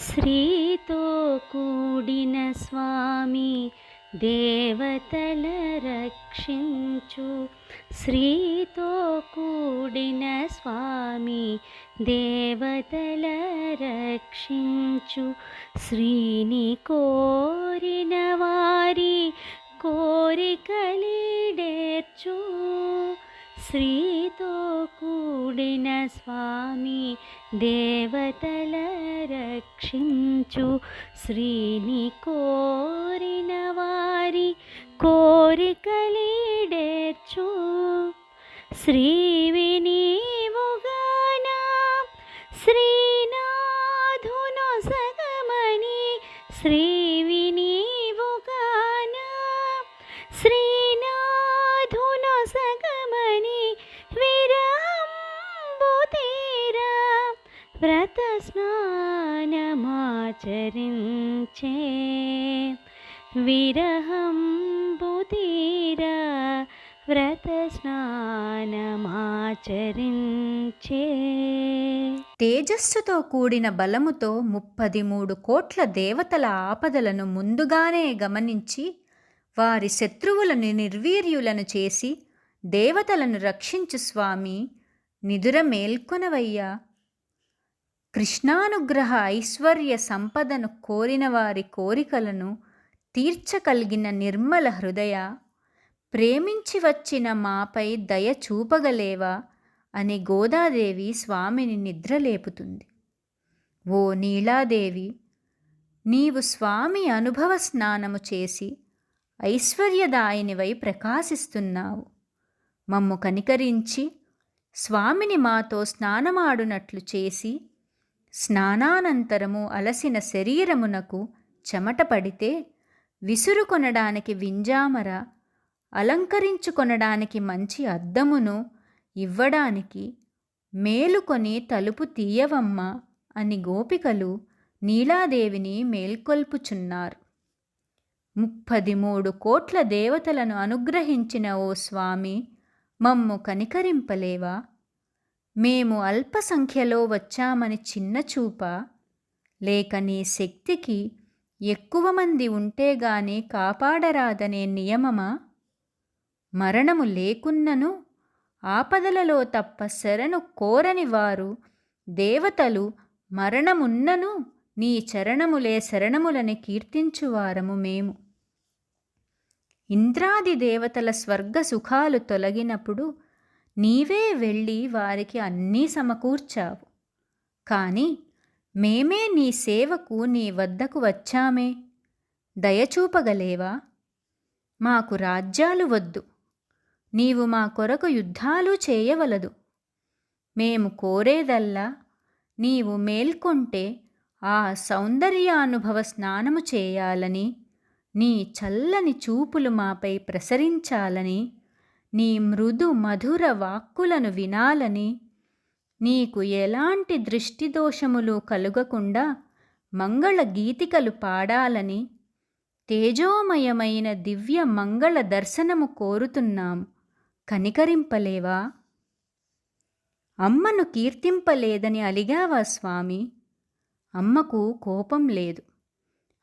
శ్రీతో కూడిన స్వామి దేవతల రక్షించు. శ్రీతో కూడిన స్వామి దేవతల రక్షించు. శ్రీని కోరిన వారి కోరికలీడేర్చు. శ్రీతో కూడిన స్వామి దేవతల రక్షించు. శ్రీని కోరిన వారి కోరికలీడేర్చు. శ్రీవి నీవుగానా శ్రీనాథునొసగమని. శ్రీవి నీవుగానా శ్రీనాథునొసగమని. విరహంబు తీరా వ్రత స్నానమాచరించే. విరహంబు తీరా వ్రత స్నానమాచరించే. తేజస్సుతో కూడిన బలముతో 33 కోట్ల దేవతల ఆపదలను ముందుగానే గమనించి వారి శత్రువులను నిర్వీర్యులను చేసి దేవతలను రక్షించు స్వామి, నిదుర మేల్కొనవయ్యా. కృష్ణానుగ్రహ ఐశ్వర్య సంపదను కోరిన వారి కోరికలను తీర్చగలిగిన నిర్మల హృదయ, ప్రేమించి వచ్చిన మాపై దయ చూపగలేవా అని గోదాదేవి స్వామిని నిద్రలేపుతుంది. ఓ నీలాదేవి, నీవు స్వామి అనుభవ స్నానము చేసి ఐశ్వర్యదాయినివై ప్రకాశిస్తున్నావు. మమ్ము కనికరించి స్వామిని మాతో స్నానమాడునట్లు చేసి స్నానానంతరము అలసిన శరీరమునకు చెమట పడితే విసురుకొనడానికి వింజామర, అలంకరించుకొనడానికి మంచి అద్దమును ఇవ్వడానికి మేలుకొని తలుపు తీయవమ్మ అని గోపికలు నీలాదేవిని మేల్కొల్పుచున్నారు. 33 కోట్ల దేవతలను అనుగ్రహించిన ఓ స్వామి, మమ్ము కనికరింపలేవా? మేము అల్ప సంఖ్యలో వచ్చామని చిన్నచూపా? లేక నీ శక్తికి ఎక్కువ మంది ఉంటేగాని కాపాడరాదనే నియమమా? మరణము లేకున్నను ఆపదలలో తప్ప శరణు కోరని వారు దేవతలు మరణమున్నను నీ చరణములే శరణములని కీర్తించువారము మేము. ఇంద్రాది దేవతల స్వర్గ సుఖాలు తొలగినప్పుడు నీవే వెళ్ళి వారికి అన్నీ సమకూర్చావు. కానీ మేమే నీ సేవకు నీ వద్దకు వచ్చామే, దయచూపగలేవా? మాకు రాజ్యాలు వద్దు, నీవు మా కొరకు యుద్ధాలు చేయవలదు. మేము కోరేదల్లా నీవు మేల్కొంటే ఆ సౌందర్యానుభవ స్నానము చేయాలని, నీ చల్లని చూపులు మాపై ప్రసరించాలని, నీ మృదు మధుర వాక్కులను వినాలని, నీకు ఎలాంటి దృష్టిదోషములు కలుగకుండా మంగళ గీతికలు పాడాలని, తేజోమయమైన దివ్య మంగళ దర్శనము కోరుతున్నాము. కనికరింపలేవా? అమ్మను కీర్తింపలేదని అలిగావా స్వామి? అమ్మకు కోపం లేదు,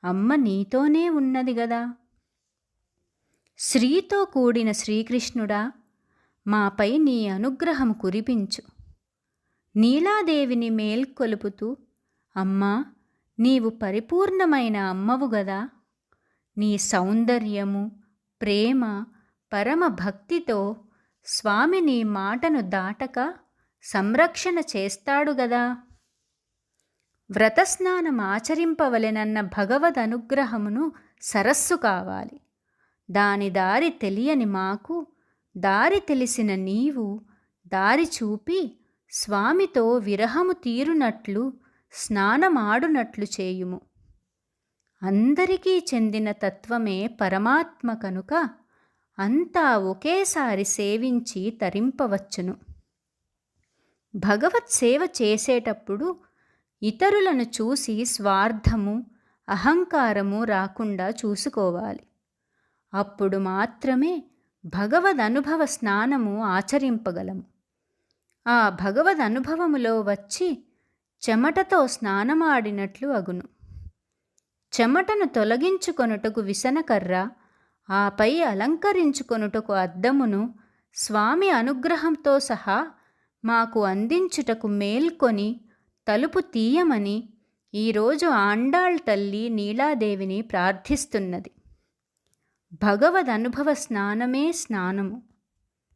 అమ్మ నీతోనే ఉన్నది గదా. శ్రీతో కూడిన శ్రీకృష్ణుడా, మాపై నీ అనుగ్రహం కురిపించు. నీలాదేవిని మేల్కొలుపుతూ, అమ్మా, నీవు పరిపూర్ణమైన అమ్మవు గదా. నీ సౌందర్యము, ప్రేమ, పరమ భక్తితో స్వామి నీ మాటను దాటక సంరక్షణ చేస్తాడు గదా. వ్రతస్నానం ఆచరింపవలెనన్న భగవద్ అనుగ్రహమును సరస్సు కావాలి. దాని దారి తెలియని మాకు దారి తెలిసిన నీవు దారి చూపి స్వామితో విరహము తీరునట్లు స్నానమాడునట్లు చేయుము. అందరికీ చెందిన తత్వమే పరమాత్మ కనుక అంతా ఒకేసారి సేవించి తరింపవచ్చును. భగవత్ సేవ చేసేటప్పుడు ఇతరులను చూసి స్వార్థము, అహంకారము రాకుండా చూసుకోవాలి. అప్పుడు మాత్రమే భగవదనుభవ స్నానము ఆచరింపగలము. ఆ భగవదనుభవములో వచ్చి చెమటతో స్నానమాడినట్లు అగును. చెమటను తొలగించుకొనుటకు విసనకర్ర, ఆపై అలంకరించుకొనుటకు అద్దమును స్వామి అనుగ్రహంతో సహా మాకు అందించుటకు మేల్కొని తలుపు తీయమని ఈరోజు ఆండాళ్ తల్లి నీలాదేవిని ప్రార్థిస్తున్నది. భగవదనుభవ స్నానమే స్నానము.